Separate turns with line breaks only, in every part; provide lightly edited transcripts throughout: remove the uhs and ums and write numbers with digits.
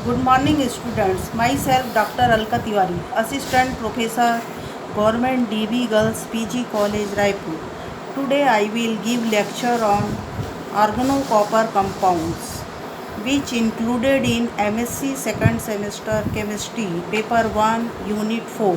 Good morning, students. Myself, Dr. Alka Tiwari, Assistant Professor, Government DB Girls PG College, Raipur. Today, I will give lecture on organocopper compounds, which included in MSc second semester Chemistry, Paper 1, Unit 4.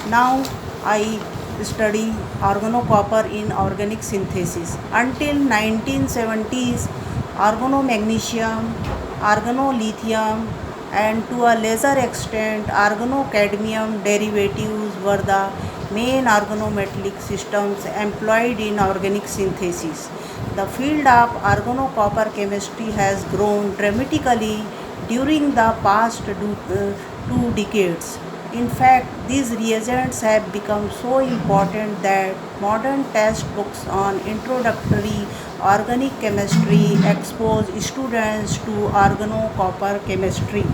Now, I study organocopper in organic synthesis. Until 1970s, organomagnesium, organolithium, and to a lesser extent organocadmium derivatives were the main organometallic systems employed in organic synthesis. The field of organocopper chemistry has grown dramatically during the past 2 decades. In fact, these reagents have become so important that modern textbooks on introductory organic chemistry expose students to organocopper chemistry.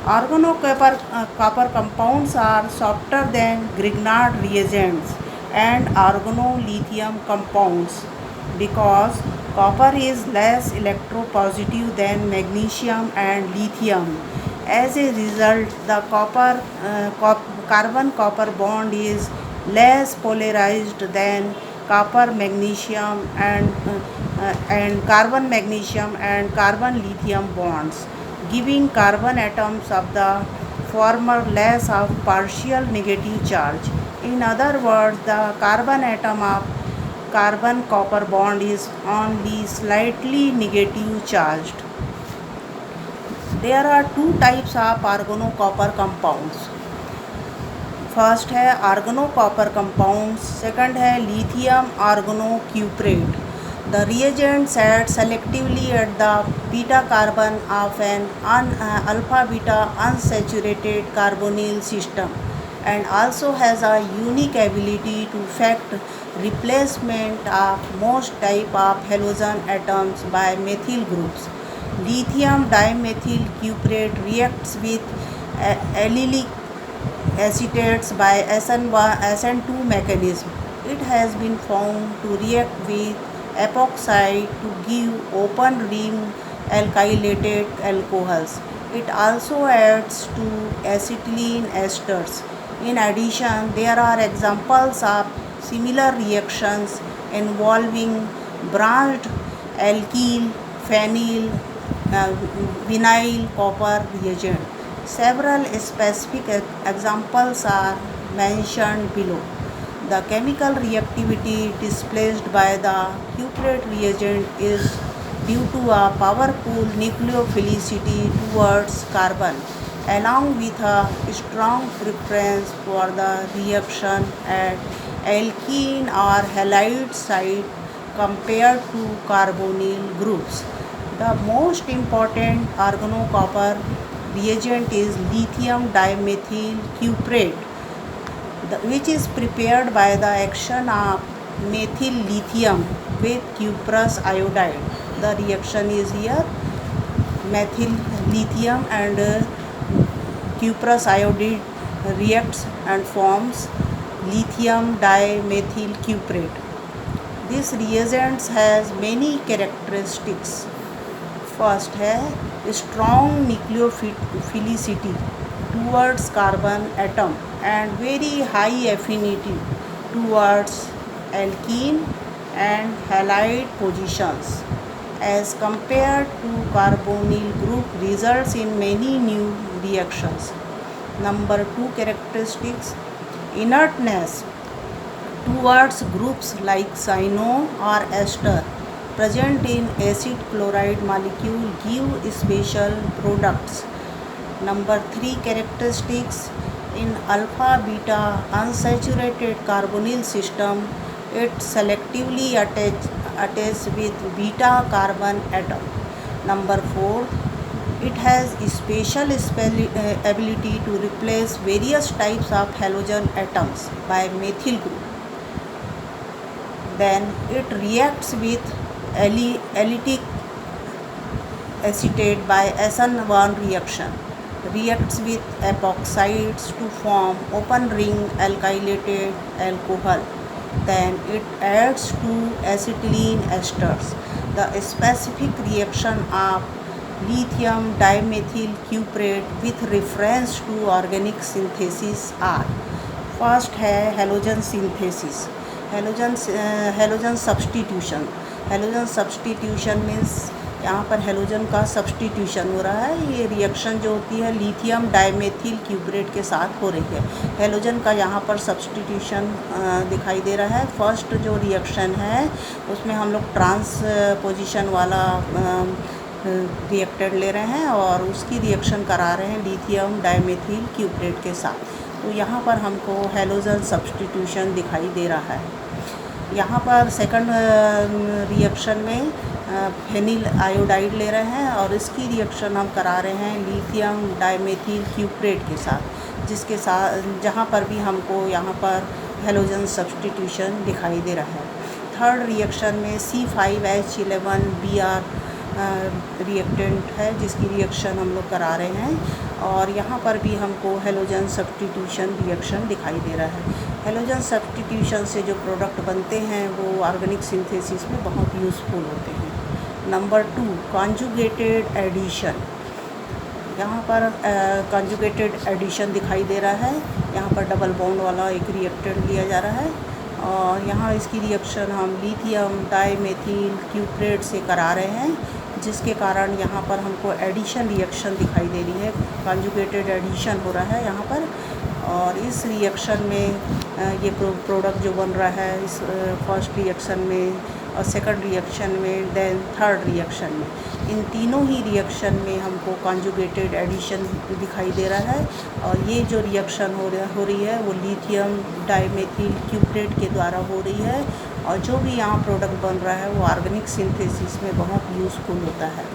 Organocopper compounds are softer than Grignard reagents and organolithium compounds because copper is less electropositive than magnesium and lithium. As a result, the carbon copper bond is less polarized than copper magnesium and carbon magnesium and carbon lithium bonds, giving carbon atoms of the former less of partial negative charge. In other words, the carbon atom of carbon copper bond is only slightly negative charged. There are two types of organocopper compounds. First है organocopper compounds, second है lithium organocuprate. The reagents act selectively at the beta carbon of an alpha beta unsaturated carbonyl system and also has a unique ability to effect replacement of most type of halogen atoms by methyl groups. Lithium dimethyl cuprate reacts with allylic acetates by SN2 mechanism. It has been found to react with epoxide to give open ring alkylated alcohols. It also adds to acetylene esters. In addition, there are examples of similar reactions involving branched alkyl, phenyl, vinyl copper reagent. Several specific examples are mentioned below. The chemical reactivity displayed by the cuprate reagent is due to a powerful nucleophilicity towards carbon, along with a strong preference for the reaction at alkene or halide site compared to carbonyl groups. The most important organocopper reagent is lithium dimethyl cuprate, which is prepared by the action of methyl lithium with cuprous iodide. The reaction is here, methyl lithium and cuprous iodide reacts and forms lithium dimethyl cuprate. This reagent has many characteristics. First है strong nucleophilicity towards carbon atom and very high affinity towards alkene and halide positions as compared to carbonyl group results in many new reactions. Number 2 characteristics, inertness towards groups like cyano or ester present in acid chloride molecule give special products. Number 3 characteristics, in alpha beta unsaturated carbonyl system it selectively attaches with beta carbon atom. Number 4, it has special ability to replace various types of halogen atoms by methyl group. Then it reacts with allylic acetate by SN1 reaction, reacts with epoxides to form open ring alkylated alcohol. Then it adds to acetylene esters. The specific reaction of lithium dimethyl cuprate with reference to organic synthesis are। First है halogen synthesis, halogen substitution. Halogen substitution means यहाँ पर halogen का substitution हो रहा है। ये reaction जो होती है लिथियम डाइमेथिल क्यूप्रेट के साथ हो रही है। हेलोजन का यहाँ पर सब्सटीट्यूशन दिखाई दे रहा है। फर्स्ट जो रिएक्शन है उसमें हम लोग ट्रांस पोजीशन वाला रिएक्टेड ले रहे हैं और उसकी रिएक्शन करा रहे हैं लिथियम डाइमेथिल क्यूप्रेट के साथ। तो यहाँ पर हमको हेलोजन सब्सटीट्यूशन दिखाई दे रहा है। यहाँ पर सेकंड रिएक्शन में फेनिल आयोडाइड ले रहे हैं और इसकी रिएक्शन हम करा रहे हैं लिथियम डाइमेथिल क्यूप्रेट के साथ, जिसके साथ जहाँ पर भी हमको यहाँ पर हेलोजन सब्सटीट्यूशन दिखाई दे रहा है। थर्ड रिएक्शन में C5H11Br रिएक्टेंट है जिसकी रिएक्शन हम लोग करा रहे हैं और यहाँ पर भी हमको हेलोजन सब्सटीट्यूशन रिएक्शन दिखाई दे रहा है। हेलोजन सब्सटीट्यूशन से जो प्रोडक्ट बनते हैं वो ऑर्गेनिक सिंथेसिस में बहुत यूज़फुल होते हैं। Number 2 conjugated addition. यहाँ पर कॉन्जुगेटेड एडिशन दिखाई दे रहा है। यहाँ पर डबल बॉन्ड वाला एक रिएक्टेंट लिया जा रहा है और यहाँ इसकी रिएक्शन हम लिथियम डाइमेथिल क्यूप्रेट से करा रहे हैं, जिसके कारण यहाँ पर हमको एडिशन रिएक्शन दिखाई दे रही है। कॉन्जुगेटेड एडिशन हो रहा है यहाँ पर और इस रिएक्शन में ये प्रोडक्ट जो बन रहा है इस फर्स्ट रिएक्शन में और सेकंड रिएक्शन में देन थर्ड रिएक्शन में, इन तीनों ही रिएक्शन में हमको कॉन्जुगेटेड एडिशन दिखाई दे रहा है और ये जो रिएक्शन हो रही है वो लिथियम डाइमेथिल क्यूप्रेट के द्वारा हो रही है और जो भी यहाँ प्रोडक्ट बन रहा है वो ऑर्गेनिक सिंथेसिस में बहुत यूज़फुल होता है।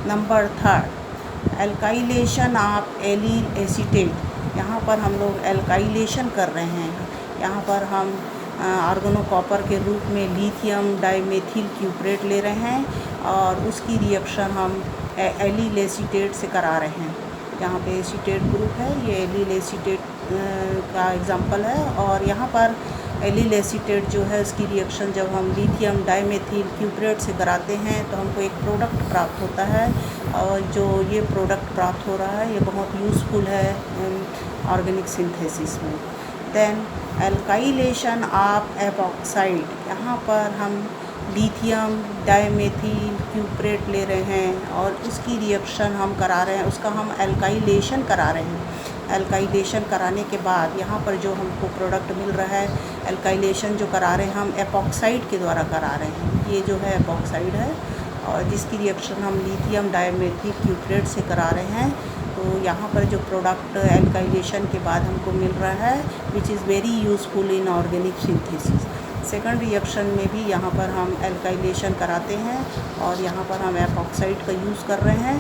Number 3 alkylation of allyl acetate. यहाँ पर हम लोग एल्काइलेशन कर रहे हैं। यहाँ पर हम आर्गोनोकॉपर के रूप में लिथियम डाइमेथिल क्यूप्रेट ले रहे हैं और उसकी रिएक्शन हम एलिल एसीटेट से करा रहे हैं। यहाँ पे एसीटेट ग्रुप है, ये एलिल एसीटेट का एग्जांपल है और यहाँ पर एलिल एसीटेट जो है इसकी रिएक्शन जब हम लिथियम डाइमेथिल क्यूप्रेट से कराते हैं तो हमको एक प्रोडक्ट प्राप्त होता है और जो ये प्रोडक्ट प्राप्त हो रहा है ये बहुत यूज़फुल है ऑर्गेनिक सिंथेसिस में। Then alkylation of epoxide. यहाँ पर हम लिथियम डाइमेथिल क्यूप्रेट ले रहे हैं और उसकी रिएक्शन हम करा रहे हैं, उसका हम एल्काइलेशन करा रहे हैं। एल्काइलेशन कराने के बाद यहाँ पर जो हमको प्रोडक्ट मिल रहा है, एल्काइलेशन जो करा रहे हैं हम एपॉक्साइड के द्वारा करा रहे हैं। ये जो है एपॉक्साइड है और जिसकी रिएक्शन हम लिथियम डाइमेथिल क्यूप्रेट से करा रहे हैं। तो यहाँ पर जो प्रोडक्ट एल्काइलेशन के बाद हमको मिल रहा है which is very useful in organic synthesis. Second reaction में भी यहाँ पर हम एल्काइलेशन कराते हैं और यहाँ पर हम एपॉक्साइड का यूज़ कर रहे हैं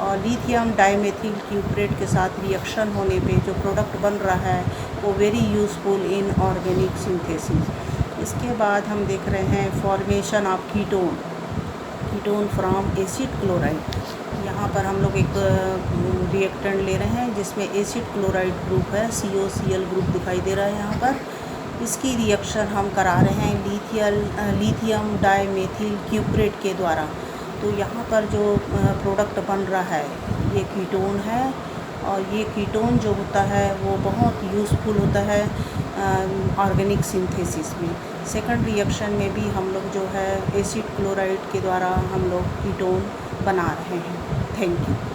और लिथियम डाइमेथिल क्यूप्रेट के साथ रिएक्शन होने पे जो प्रोडक्ट बन रहा है वो very useful in organic synthesis. इसके बाद हम देख रहे हैं formation of ketone from acid chloride. यहाँ पर हम लोग एक रिएक्टेंट ले रहे हैं जिसमें एसिड क्लोराइड ग्रुप है, COCl ग्रुप दिखाई दे रहा है यहाँ पर। इसकी रिएक्शन हम करा रहे हैं लिथियम डाइमेथिल क्यूप्रेट के द्वारा। तो यहाँ पर जो प्रोडक्ट बन रहा है ये कीटोन है और ये कीटोन जो होता है वो बहुत यूज़फुल होता है ऑर्गेनिक सिंथेसिस में। सेकंड रिएक्शन में भी हम लोग जो है एसिड क्लोराइड के द्वारा हम लोग कीटोन बना रहे हैं। Thank you.